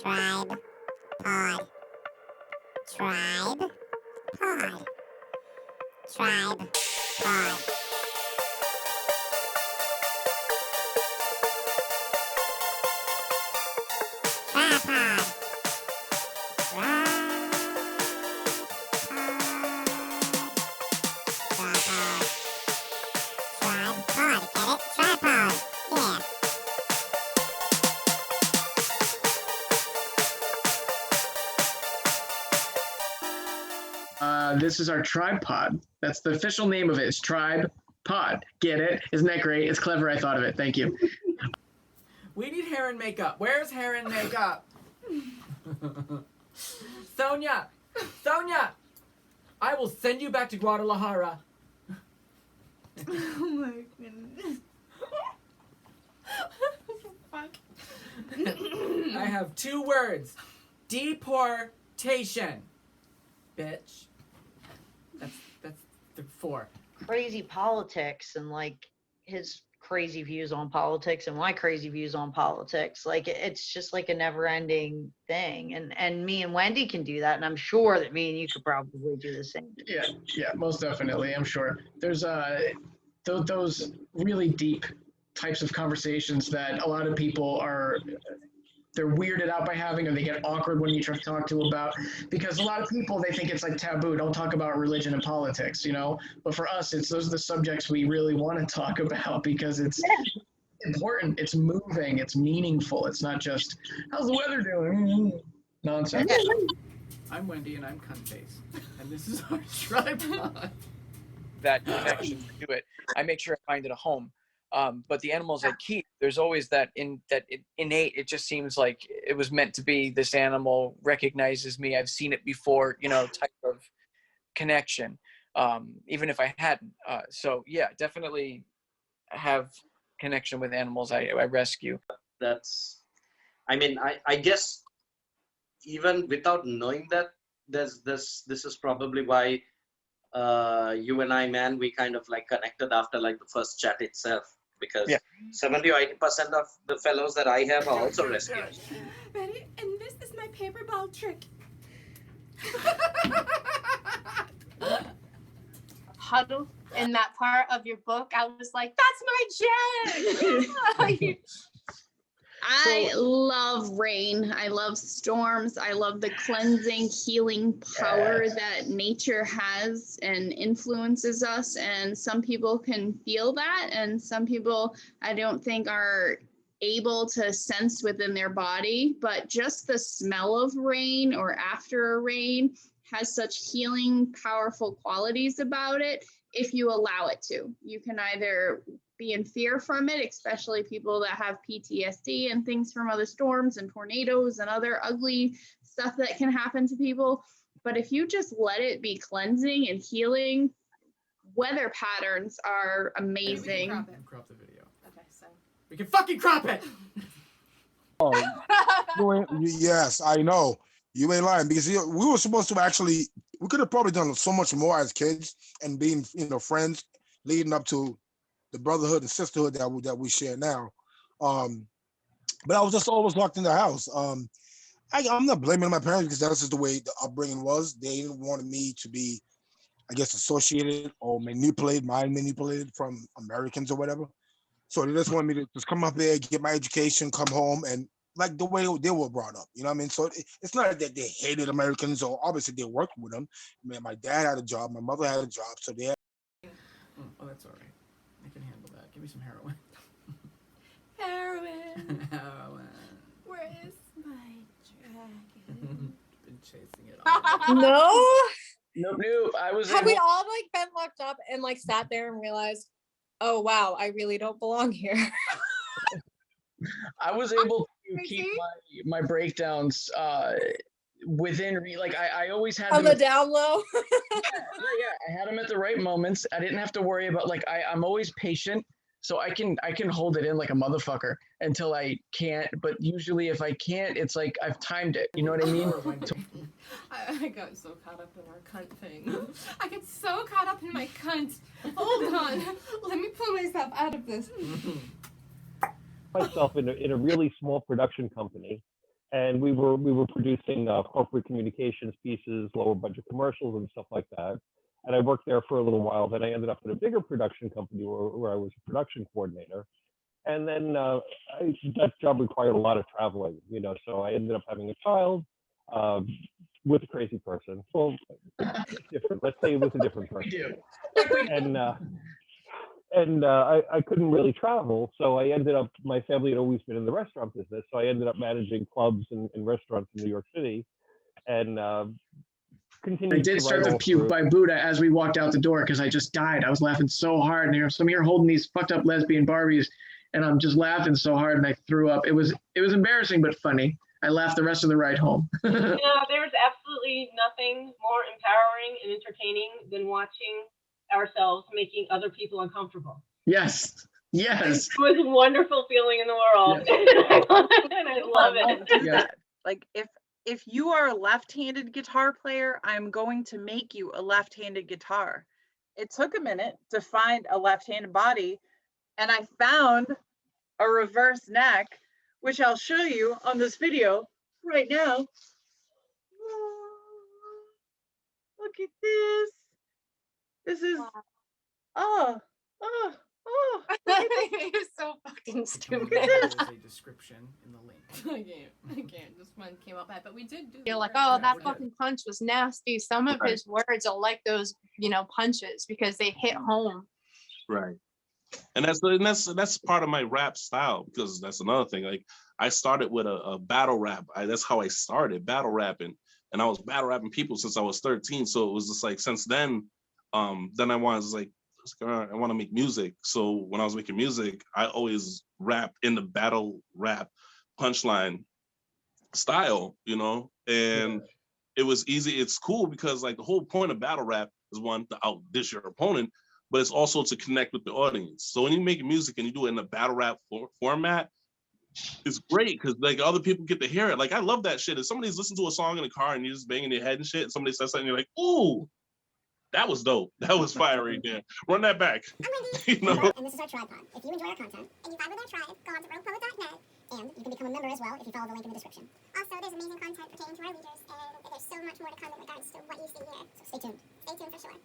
Tribe Pod. Tribe Pod. Tribe Pod. Tripod. Tripod. Get it? Tripod. Yeah. This is our tripod. That's the official name of it. It's Tribe Pod. Get it? Isn't that great? It's clever. I thought of it. Thank you. We need hair and makeup. Where's hair and makeup? Sonia! Sonia! I will send you back to Guadalajara. Oh my goodness. Fuck. I have 2 words. Deportation. Bitch. That's the 4. Crazy politics and like his crazy views on politics and my crazy views on politics. Like it's just like a never ending thing. And me and Wendy can do that. And I'm sure that me and you could probably do the same. Yeah, most definitely. I'm sure there's those really deep types of conversations that a lot of people they're weirded out by having, or they get awkward when you try to talk to about, because a lot of people, they think it's like taboo. Don't talk about religion and politics, but for us, those are the subjects we really want to talk about because it's important, it's moving, it's meaningful. It's not just, how's the weather doing? Nonsense. I'm Wendy and I'm Cuntface. And this is our tripod. That connection to it. I make sure I find it a home. But the animals I keep, there's always that innate, it just seems like it was meant to be. This animal recognizes me. I've seen it before, type of connection, even if I hadn't. So yeah, definitely have connection with animals I rescue. I guess even without knowing that, this is probably why you and I, man, we kind of like connected after like the first chat itself. Because 70 or 80% of the fellows that I have are also rescuers. Ready? And this is my paper ball trick. Huddle in that part of your book, I was like, that's my jam! I love rain. I love storms. I love the cleansing, healing power that nature has and influences us. And some people can feel that. And some people, I don't think, are able to sense within their body. But just the smell of rain or after a rain has such healing, powerful qualities about it if you allow it to. You can either be in fear from it, especially people that have PTSD and things from other storms and tornadoes and other ugly stuff that can happen to people. But if you just let it be cleansing and healing, weather patterns are amazing. Crop the video. Okay, so. We can fucking crop it! Yes, I know. You ain't lying, because we were supposed to actually, we could have probably done so much more as kids and being, friends leading up to the brotherhood and sisterhood that we share now. But I was just always locked in the house. I'm not blaming my parents because that's just the way the upbringing was. They didn't want me to be, I guess, associated or mind manipulated from Americans or whatever. So they just wanted me to just come up there, get my education, come home, and like the way they were brought up. You know what I mean? So it's not that they hated Americans, or obviously they worked with them. Man, my dad had a job, my mother had a job, so they had. Oh, that's all right. I can handle that. Give me some heroin. Heroin. Heroin. Where is my dragon? Been chasing it all. No. Nope. I was. Have we all like been locked up and like sat there and realized, oh wow, I really don't belong here? I was able to keep my breakdowns within I always had on the down low. I had them at the right moments. I didn't have to worry about I'm always patient, so I can hold it in like a motherfucker until I can't. But usually if I can't, it's like I've timed it. You know what I mean? I got so caught up in our cunt thing. I get so caught up in my cunt. Hold on. Let me pull myself out of this. Myself in a really small production company, and we were producing corporate communications pieces, lower budget commercials, and stuff like that. And I worked there for a little while. Then I ended up at a bigger production company where I was a production coordinator. And then that job required a lot of traveling, you know. So I ended up having a child with a crazy person. Well, different. Let's say it was a different person. And I couldn't really travel, so I ended up. My family had always been in the restaurant business, so I ended up managing clubs and restaurants in New York City, and continued. I did start the puke by Buddha as we walked out the door because I just died. I was laughing so hard, and some of you are holding these fucked up lesbian Barbies, and I'm just laughing so hard, and I threw up. It was embarrassing but funny. I laughed the rest of the ride home. There's absolutely nothing more empowering and entertaining than watching ourselves making other people uncomfortable. Yes. It was a wonderful feeling in the world. Yes. And I love it. Yeah. Like if you are a left-handed guitar player, I'm going to make you a left-handed guitar. It took a minute to find a left-handed body, and I found a reverse neck, which I'll show you on this video right now. Look at this. This is, You're so fucking stupid. There's a description in the link. I can't. This one came up bad, but we did do. You're like, oh, that fucking punch was nasty. Some of his words are like those, punches because they hit home. Right. And that's part of my rap style, because that's another thing. Like I started with a battle rap. That's how I started battle rapping, and I was battle rapping people since I was 13. So it was just like since then I was like, I want to make music. So when I was making music, I always rapped in the battle rap punchline style, and it was easy. It's cool because like the whole point of battle rap is one, to outdish your opponent, but it's also to connect with the audience. So when you make music and you do it in a battle rap format, it's great because like other people get to hear it. Like I love that shit. If somebody's listening to a song in the car and you're just banging your head and shit, and somebody says something, you're like, ooh, that was dope. That was fire right there. Run that back. And this is our tripod. If you enjoy our content and you vibe with our tribe, go on to roguepoet.net, and you can become a member as well if you follow the link in the description. Also, there's amazing content pertaining to our leaders, and there's so much more to come in regards to what you see here. So stay tuned. Stay tuned for sure.